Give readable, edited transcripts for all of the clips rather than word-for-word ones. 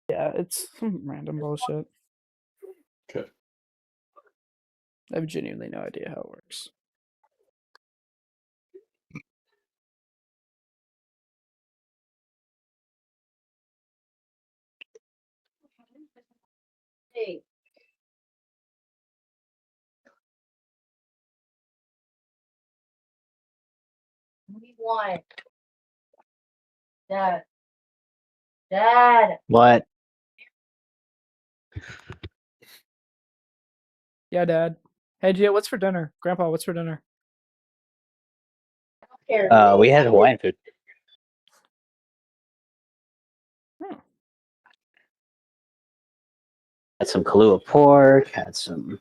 Yeah, it's some random bullshit. Okay. I have genuinely no idea how it works. Hey. What do you want? Dad. Dad. What? Yeah, Dad. Hey, Gia, what's for dinner? Grandpa, what's for dinner? We had Hawaiian food. Had some Kahlua pork. Had some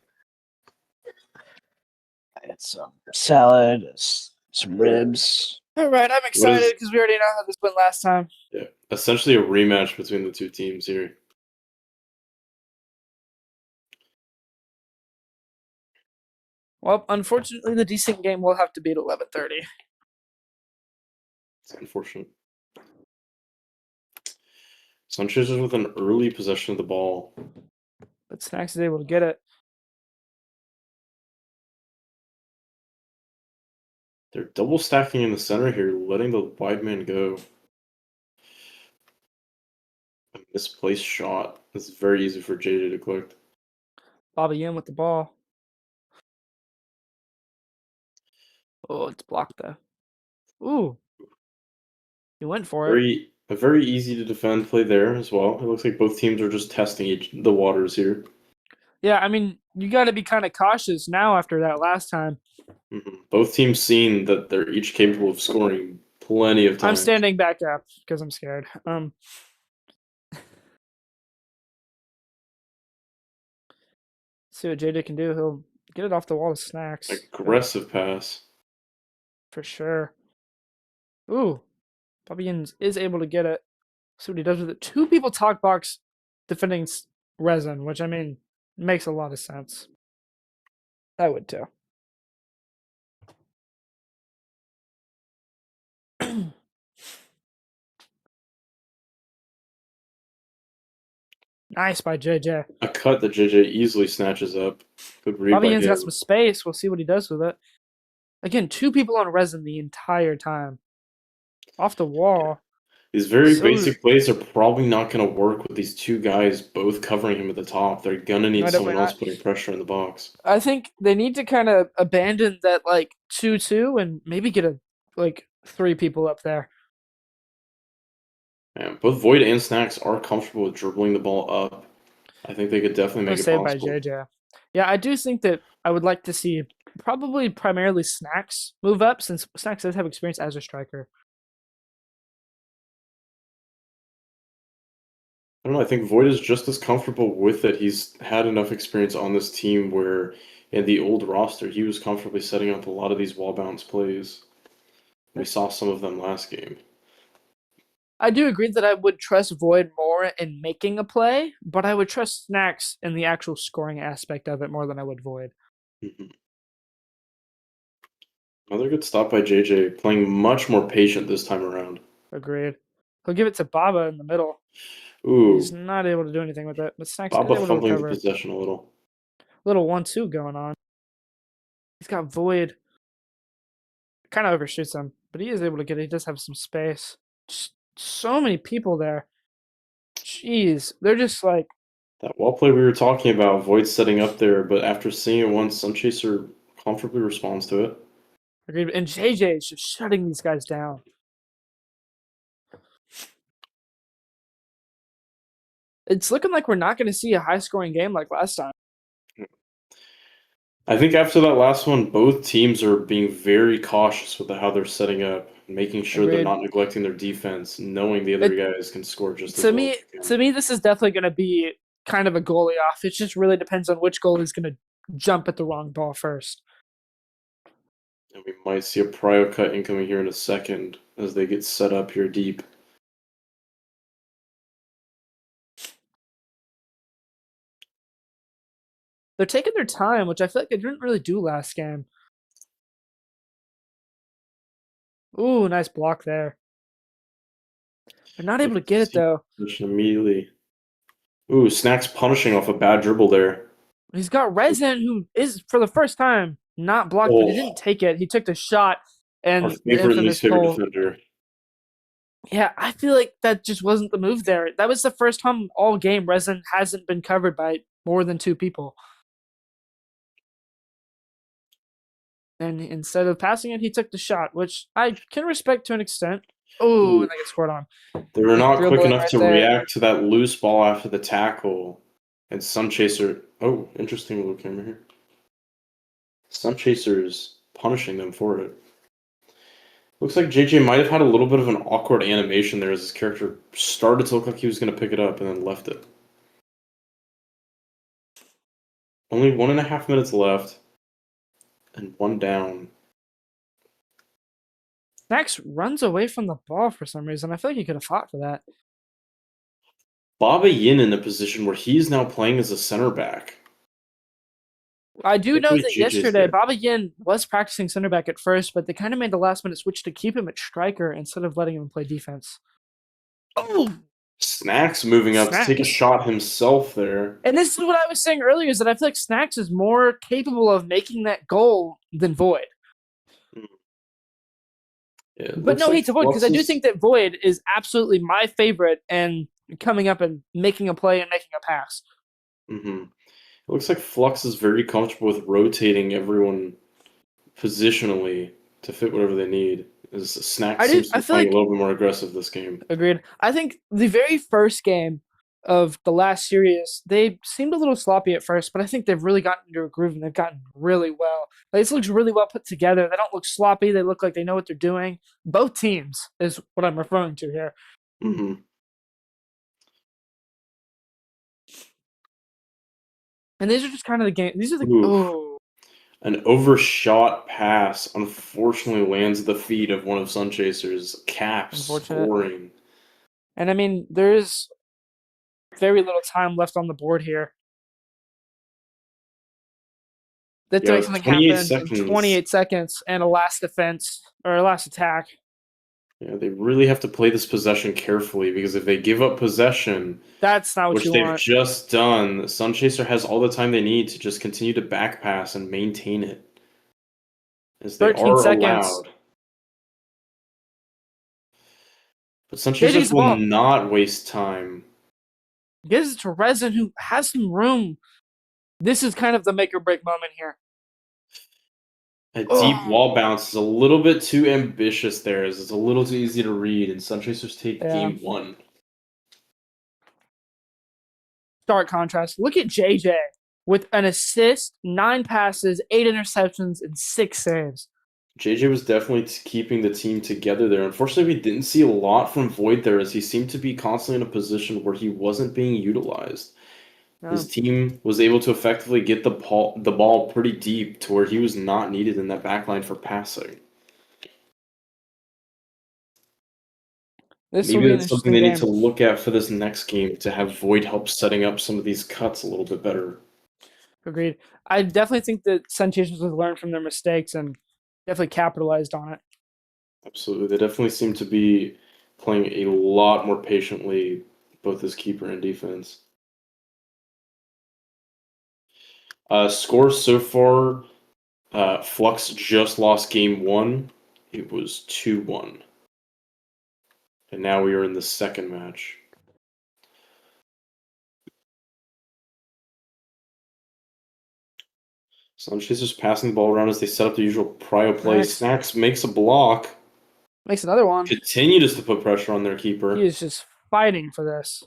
salad. Some ribs. All right, I'm excited because we already know how this went last time. Yeah, essentially a rematch between the two teams here. Well, unfortunately, the decent game will have to be at 11:30. It's unfortunate. Sunchazers with an early possession of the ball. But Snacks is able to get it. They're double stacking in the center here, letting the wide man go. A misplaced shot. It's very easy for JJ to collect. Bobby in with the ball. Oh, it's blocked though. Ooh. He went for it. A very easy to defend play there as well. It looks like both teams are just testing the waters here. Yeah, I mean, you got to be kind of cautious now after that last time. Both teams seen that they're each capable of scoring plenty of times. I'm standing back up because I'm scared. See what JJ can do. He'll get it off the wall to Snacks. Aggressive pass. For sure. Ooh. Bobby is able to get it. See what he does with it. Two people talk box defending Resin, which, I mean, makes a lot of sense. I would too. Nice by JJ. A cut that JJ easily snatches up. Good read by him. Bobby got some space. We'll see what he does with it. Again, two people on Resin the entire time. Off the wall. These very basic plays are probably not going to work with these two guys both covering him at the top. They're going to need someone else putting pressure in the box. I think they need to kind of abandon that, 2-2 and maybe get three people up there. Yeah, both Void and Snacks are comfortable with dribbling the ball up. I think they could definitely make it possible. Saved by JJ. Yeah, I do think that I would like to see probably primarily Snacks move up, since Snacks does have experience as a striker. I don't know. I think Void is just as comfortable with it. He's had enough experience on this team where in the old roster, he was comfortably setting up a lot of these wall bounce plays. We saw some of them last game. I do agree that I would trust Void more in making a play, but I would trust Snacks in the actual scoring aspect of it more than I would Void. Another good stop by JJ, playing much more patient this time around. Agreed. He'll give it to Baba in the middle. Ooh. He's not able to do anything with it, but Snacks Baba is able to fumbling recover. the possession a little. Little 1-2 going on. He's got Void. Kind of overshoots him, but he is able to get it. He does have some space. Just so many people there. Jeez, they're just like... That wall play we were talking about, Void setting up there, but after seeing it once, Sunchaser comfortably responds to it. Agreed. And JJ is just shutting these guys down. It's looking like we're not going to see a high-scoring game like last time. I think after that last one, both teams are being very cautious with how they're setting up, making sure they're not neglecting their defense, knowing the other guys can score just as well. To me, this is definitely going to be kind of a goalie off. It just really depends on which goalie is going to jump at the wrong ball first. And we might see a prio cut incoming here in a second as they get set up here deep. They're taking their time, which I feel like they didn't really do last game. Ooh, nice block there. They're not able to get it, though. Immediately. Ooh, Snacks punishing off a bad dribble there. He's got Resin, who is, for the first time, not blocked, but he didn't Oh, take it. He took the shot our and the favorite, infamous least favorite pull. defender. Yeah, I feel like that just wasn't the move there. That was the first time all game Resin hasn't been covered by more than 2 people. And instead of passing it, he took the shot, which I can respect to an extent. Oh, Ooh, and they get scored on. they were not quick Dribbling enough right to there. react to that loose ball after the tackle. And Sunchaser. Oh, interesting little camera here. Sunchaser's punishing them for it. Looks like JJ might have had a little bit of an awkward animation there as his character started to look like he was going to pick it up and then left it. Only 1.5 minutes left. And 1 down. Snacks runs away from the ball for some reason. I feel like he could have fought for that. Baba Yin in a position where he's now playing as a center back. I do know Luckily, that JJ's yesterday there. Baba Yin was practicing center back at first, but they kind of made the last minute switch to keep him at striker instead of letting him play defense. Oh, Snacks moving up to take a Snacks. shot himself there. And this is what I was saying earlier, is that I feel like Snacks is more capable of making that goal than Void. Yeah, it But looks no like hate to Void, because I do Flux's- think that Void is absolutely my favorite and coming up and making a play and making a pass. Mhm. It looks like Flux is very comfortable with rotating everyone positionally to fit whatever they need. As Snacks seems to I be feel playing like a little bit more aggressive this game. Agreed. I think the very first game of the last series, they seemed a little sloppy at first, but I think they've really gotten into a groove and they've gotten really well. Like, this looks really well put together. They don't look sloppy. They look like they know what they're doing. Both teams is what I'm referring to here. hmm And these are just kind of the game. These are the Oof. An overshot pass unfortunately lands at the feet of one of Sunchaser's Caps Unfortunate. scoring. And I mean, there is very little time left on the board here. They have to Yeah, make with something 28 happen in seconds. 28 seconds and a last defense or a last attack. Yeah, they really have to play this possession carefully because if they give up possession, That's not what which you they've want. just done, Sunchaser has all the time they need to just continue to back pass and maintain it. As they 13 are seconds. allowed. But Sunchaser JJ's the will ball. not waste time. Gives it to Resin, who has some room. This is kind of the make or break moment here. A deep Oh. wall bounce is a little bit too ambitious there, as it's a little too easy to read, and Sunchasers take Yeah. game 1. Stark contrast. Look at JJ with an assist, 9 passes, 8 interceptions, and 6 saves. JJ was definitely keeping the team together there. Unfortunately, we didn't see a lot from Void there, as he seemed to be constantly in a position where he wasn't being utilized. His team was able to effectively get the ball pretty deep to where he was not needed in that backline for passing. This will Maybe be an that's something interesting they game. need to look at for this next game to have Void help setting up some of these cuts a little bit better. Agreed. I definitely think that Sunchasers have learned from their mistakes and definitely capitalized on it. Absolutely. They definitely seem to be playing a lot more patiently, both as keeper and defense. Scores so far, Flux just lost game 1. It was 2-1. And now we are in the second match. Sunchasers passing the ball around as they set up the usual prio play. Nice. Snacks makes a block. Makes another one. Continues to put pressure on their keeper. He is just fighting for this.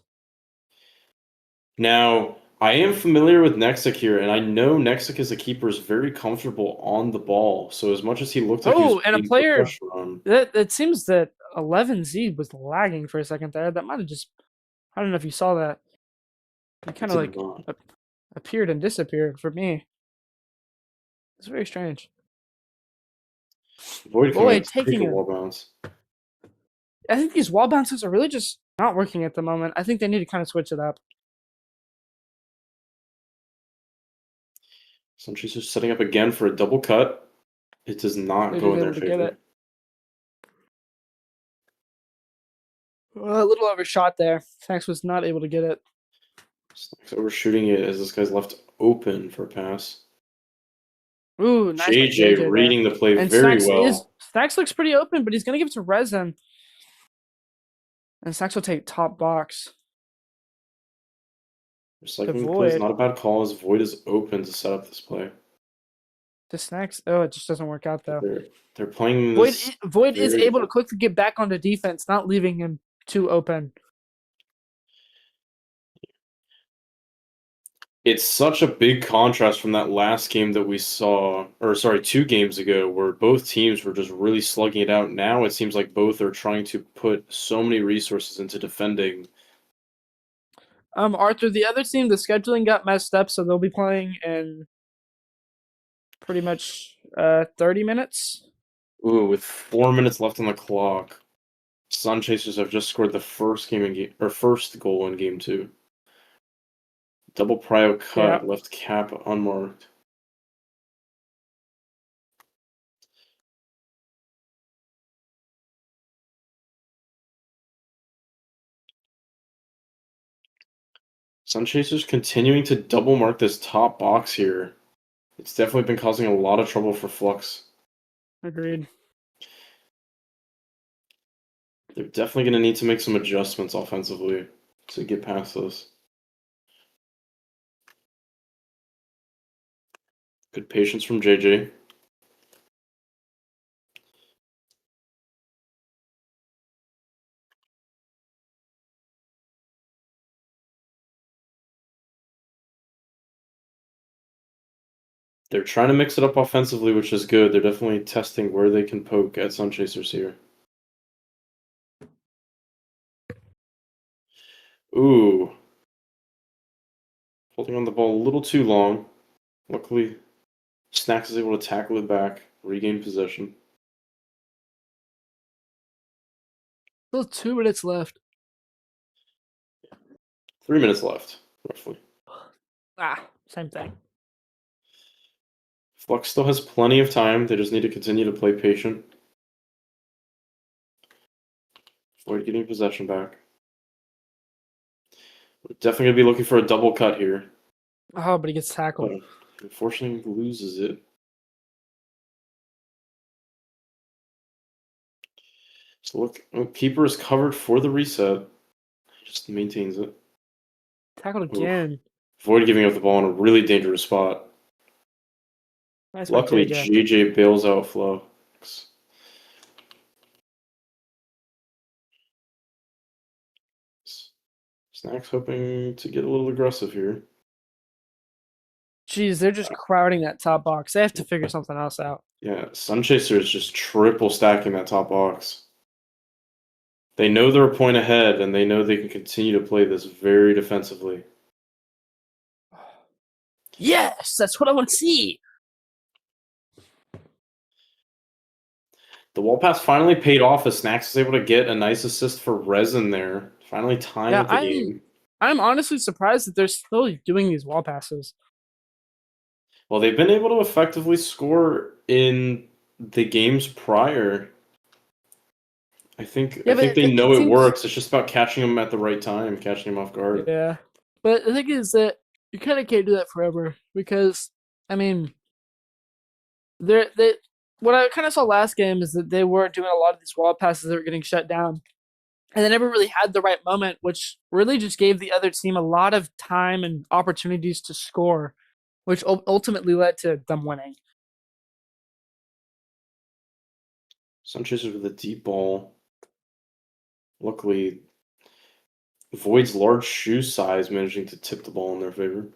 Now, I am familiar with Nexic here, and I know Nexic as a keeper is very comfortable on the ball. So as much as he looked like he was And a putting player pressure on, it seems that 11Z was lagging for a second there. That might have just, I don't know if you saw that. It kind of did like not. appeared and disappeared for me. It's very strange. Void Void taking taking a a- wall bounce. I think these wall bounces are really just not working at the moment. I think they need to kind of switch it up. Sunchasers setting up again for a double cut. It does not They go in was their able to get favor. it. A little overshot there. Sax was not able to get it. Snacks overshooting it as this guy's left open for a pass. Ooh, nice by JJ JJ there. reading the play And very Snacks well. looks pretty open, but he's gonna give it to Resin. And Snacks will take top box. Recycling the play is Void. not a bad call as Void is open to set up this play. To Snacks. Oh, it just doesn't work out though. They're playing Void this. Void is very able to quickly get back onto defense, not leaving him too open. It's such a big contrast from that last game that we saw, or sorry, 2 games ago, where both teams were just really slugging it out. Now it seems like both are trying to put so many resources into defending. Arthur, the other team, the scheduling got messed up, so they'll be playing in pretty much 30 minutes. Ooh, with 4 minutes left on the clock, Sunchasers have just scored the first goal in game 2. Double prio cut, Yeah. left cap unmarked. Sunchasers continuing to double mark this top box here. It's definitely been causing a lot of trouble for Flux. Agreed. They're definitely going to need to make some adjustments offensively to get past this. Good patience from JJ. They're trying to mix it up offensively, which is good. They're definitely testing where they can poke at Sunchasers here. Ooh. Holding on the ball a little too long. Luckily, Snacks is able to tackle it back, regain possession. Still 2 minutes left. 3 minutes left, roughly. Same thing. Flux still has plenty of time. They just need to continue to play patient. Floyd getting possession back. We're definitely going to be looking for a double cut here. Oh, but he gets tackled. But unfortunately, loses it. So look, keeper is covered for the reset. He just maintains it. Tackled again. Void giving up the ball in a really dangerous spot. Nice by Luckily, JJ. JJ bails out Flux. Snacks hoping to get a little aggressive here. Jeez, they're just crowding that top box. They have to figure something else out. Yeah, Sunchaser is just triple stacking that top box. They know they're a point ahead, and they know they can continue to play this very defensively. Yes, that's what I want to see. The wall pass finally paid off as Snacks is able to get a nice assist for Resin there. Finally tying Yeah, up the game. I'm honestly surprised that they're still doing these wall passes. Well, they've been able to effectively score in the games prior. I think they know it works. It's just about catching them at the right time, catching them off guard. Yeah, but the thing is that you kind of can't do that forever because, I mean, what I kind of saw last game is that they were doing a lot of these wall passes that were getting shut down, and they never really had the right moment, which really just gave the other team a lot of time and opportunities to score, which ultimately led to them winning. Sunchasers with a deep ball. Luckily, Void's large shoe size managing to tip the ball in their favor.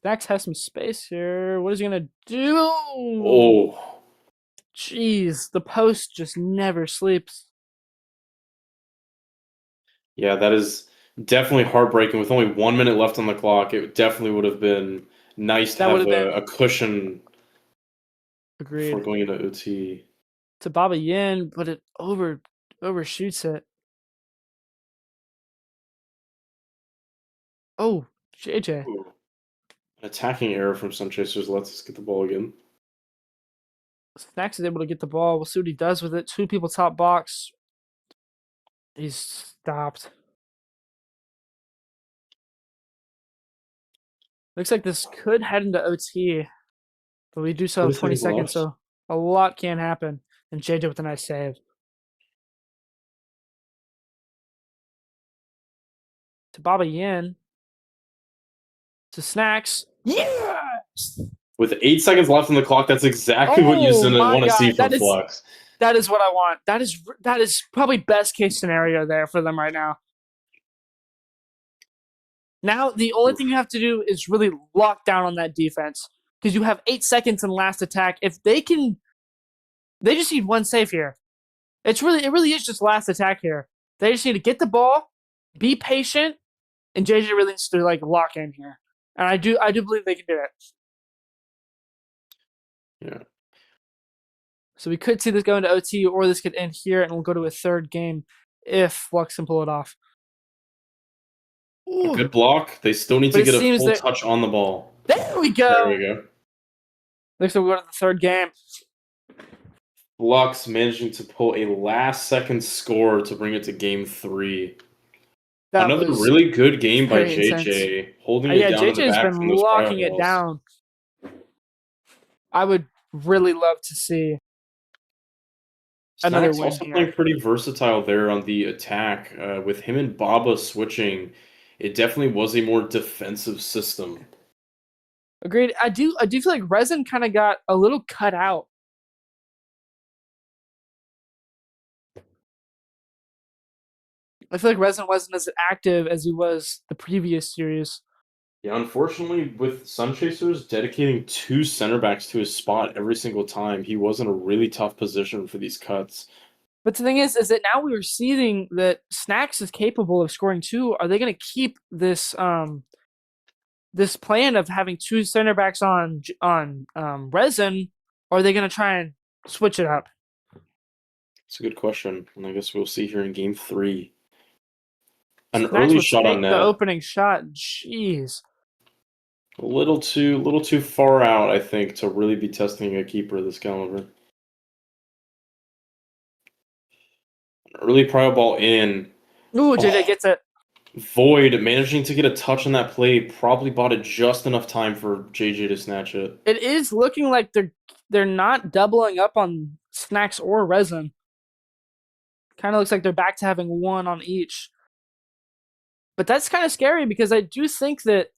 Dax has some space here. What is he gonna do? Oh, jeez, the post just never sleeps. Yeah, that is definitely heartbreaking. With only 1 minute left on the clock, it definitely would have been nice to have a cushion before Agreed. going into OT. To Baba Yin, but it overshoots it. Oh, JJ. Ooh. An attacking error from Sunchasers lets us get the ball again. Snacks is able to get the ball. We'll see what he does with it. 2 people top box. He's stopped. Looks like this could head into OT, but we do still have 20 seconds, left. so a lot can happen. And JJ with a nice save. To Baba Yin. To Snacks. Yes! With 8 seconds left on the clock, that's exactly what you Oh my want to see God, from Flux. that is what I want. That is probably best case scenario there for them right now. Now the only thing you have to do is really lock down on that defense because you have 8 seconds in last attack. If they can, they just need one save here. It really is just last attack here. They just need to get the ball, be patient, and JJ really needs to like lock in here. And I do believe they can do it. Yeah. So we could see this go into OT, or this could end here, and we'll go to a third game if Flux can pull it off. A Ooh. good block. They still need But to it get a seems full that- touch on the ball. There we go. There we go. Looks like we go to the third game. Flux managing to pull a last-second score to bring it to Game 3. That Another was really good game by very JJ, holding it yeah, down in the JJ's back been from those locking cryo it balls. down. I would really love to see another Snacks win also here. playing pretty versatile there on the attack. With him and Baba switching, it definitely was a more defensive system. Agreed. I do feel like Resin kind of got a little cut out. I feel like Resin wasn't as active as he was the previous series. Yeah, unfortunately, with Sunchasers dedicating 2 center backs to his spot every single time, he was in a really tough position for these cuts. But the thing is that now we are seeing that Snacks is capable of scoring 2. Are they going to keep this this plan of having 2 center backs on Resin, or are they going to try and switch it up? It's a good question, and I guess we'll see here in Game 3. An Snacks early would shot on take net. the opening shot. Jeez. A little too far out, I think, to really be testing a keeper this caliber. An early cryo ball in. Ooh, JJ gets it. Void managing to get a touch on that play probably bought it just enough time for JJ to snatch it. It is looking like they're not doubling up on Snacks or Resin. Kind of looks like they're back to having one on each. But that's kind of scary because I do think that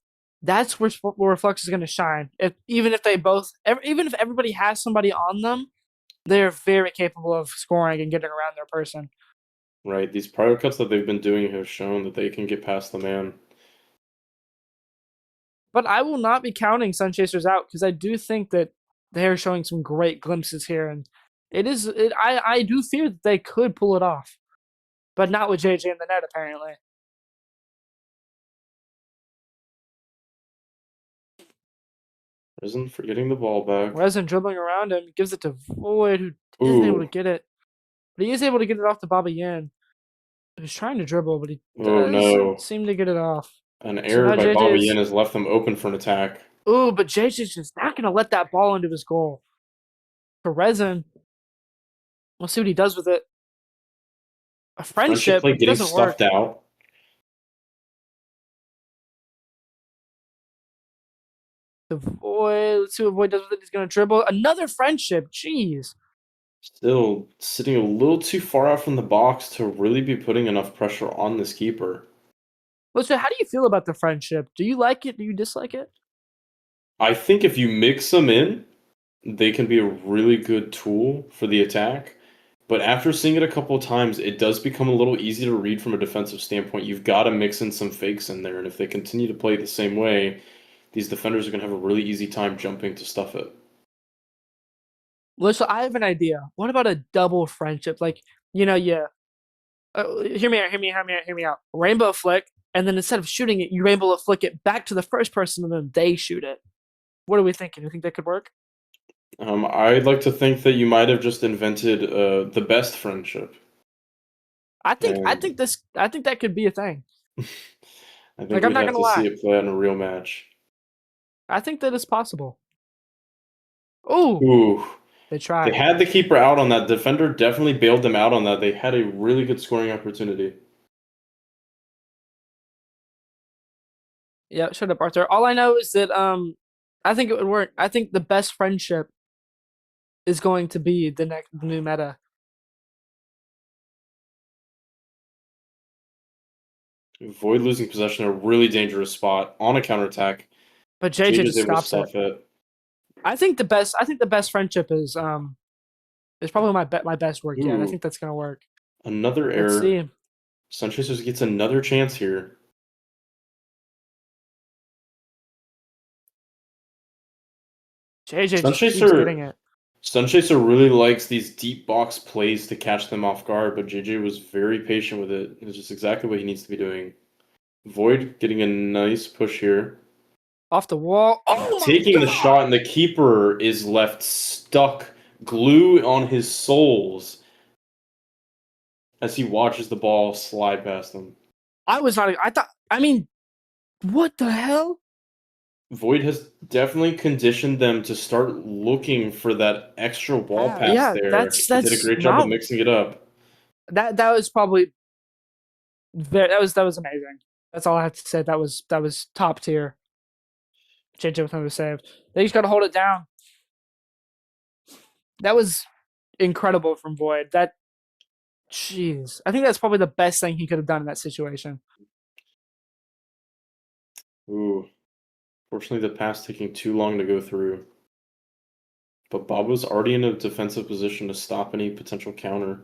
that's where Flux is going to shine. Even if everybody has somebody on them, they're very capable of scoring and getting around their person. Right, these prior cuts that they've been doing have shown that they can get past the man. But I will not be counting Sunchasers out because I do think that they are showing some great glimpses here, and I do fear that they could pull it off, but not with JJ in the net apparently. Resin for getting the ball back. Resin dribbling around him, gives it to Void, who isn't able to get it. But he is able to get it off to Baba Yin, who's trying to dribble, but he Oh, no. doesn't seem to get it off. An error now by JJ Baba is- Yin has left them open for an attack. Ooh, but JJ's just not going to let that ball into his goal. For Resin, we'll see what he does with it. A friendship play getting doesn't work. stuffed out. The Void, let's see what Void does with it. He's going to dribble. Another friendship. Jeez. Still sitting a little too far out from the box to really be putting enough pressure on this keeper. Listen, how do you feel about the friendship? Do you like it? Do you dislike it? I think if you mix them in, they can be a really good tool for the attack. But after seeing it a couple of times, it does become a little easy to read from a defensive standpoint. You've got to mix in some fakes in there, and if they continue to play the same way, these defenders are going to have a really easy time jumping to stuff it. Listen, I have an idea. What about a double friendship? Like, hear me out. Rainbow flick, and then instead of shooting it, you rainbow flick it back to the first person, and then they shoot it. What are we thinking? You think that could work? I'd like to think that you might have just invented the best friendship. I think that could be a thing. I think Like, I'm we'd not have gonna to see lie. it play out in a real match. I think that is possible. Ooh, Ooh, they tried. they had the keeper out on that. Defender definitely bailed them out on that. They had a really good scoring opportunity. Yeah, shut up, Arthur. All I know is that I think it would work. I think the best friendship is going to be the next new meta. Void losing possession in a really dangerous spot on a counterattack. But JJ JJ's just able to stops it. stuff it. I think the best friendship is probably my best work yet. I Ooh. think that's gonna work. Another Let's error. see. SunchaserFC gets another chance here. JJ just keeps getting it. Sunchaser really likes these deep box plays to catch them off guard, but JJ was very patient with it. It's just exactly what he needs to be doing. Void getting a nice push here. Off the wall. Oh my Taking the God! shot, and the keeper is left stuck, glue on his soles, as he watches the ball slide past him. I was not. I mean, what the hell? Void has definitely conditioned them to start looking for that extra wall pass Yeah, there. that's He did a great job not of mixing it up. that was probably that was amazing. That's all I have to say. That was top tier. JJ with another save. They just got to hold it down. That was incredible from Void. Jeez, I think that's probably the best thing he could have done in that situation. Ooh. Fortunately, the pass taking too long to go through. But Bob was already in a defensive position to stop any potential counter.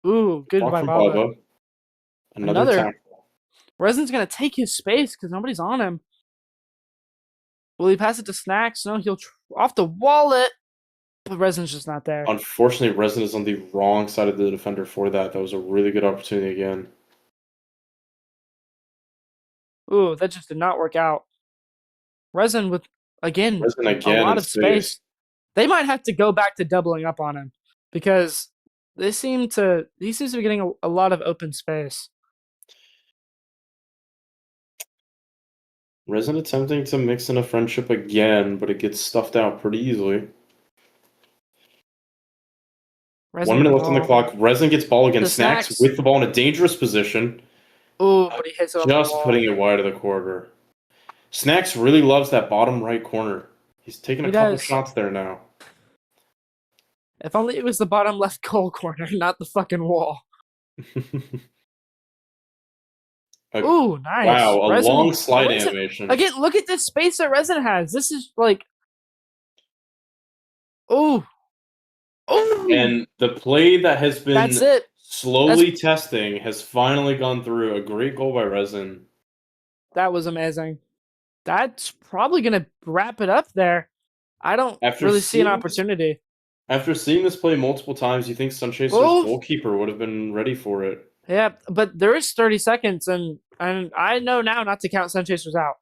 Ooh, good Block by from Baba. Baba. Another Another. tackle. Resin's gonna take his space because nobody's on him. Will he pass it to Snacks? No, he'll off the wallet, but Resin's just not there. Unfortunately, Resin is on the wrong side of the defender for that. That was a really good opportunity again. Ooh, that just did not work out. Resin with Resin a again lot in of space. They might have to go back to doubling up on him because he seems to be getting a lot of open space. Resin attempting to mix in a friendship again, but it gets stuffed out pretty easily. Resin 1 with minute the left on the ball. clock. Resin gets ball again. The Snacks Snacks. with the ball in a dangerous position. Ooh, but he hits it off the Just wall. putting it wide of the quarter. Snacks really loves that bottom right corner. He's taking a couple shots there now. If only it was the bottom left goal corner, not the fucking wall. Ooh, nice. Wow, a Resin, long slide Resin, animation. again, look at this space that Resin has. This is like. Ooh. Ooh. And the play that has been That's it. slowly testing has finally gone through. A great goal by Resin. That was amazing. That's probably going to wrap it up there. I don't really see an opportunity. After seeing this play multiple times, you think Sunchaser's goalkeeper would have been ready for it. Yeah, but there is 30 seconds, and I know now not to count Sunchasers out.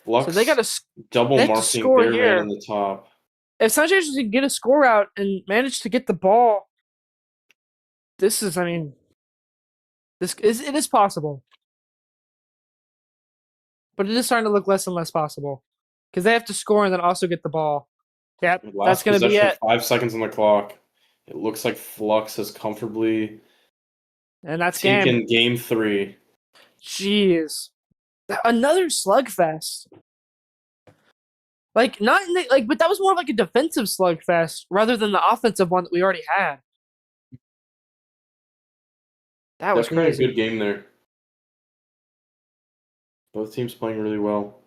Flux, so they got to double marking score their here. man in the top. If Sunchasers can get a score out and manage to get the ball, this is, I mean, it is possible. But it is starting to look less and less possible because they have to score and then also get the ball. Yep, that's going to be it. 5 seconds on the clock. It looks like Flux has comfortably taken game 3. Jeez, another slugfest. Like not in the, but that was more of like a defensive slugfest rather than the offensive one that we already had. That was Definitely crazy. a good game there. Both teams playing really well.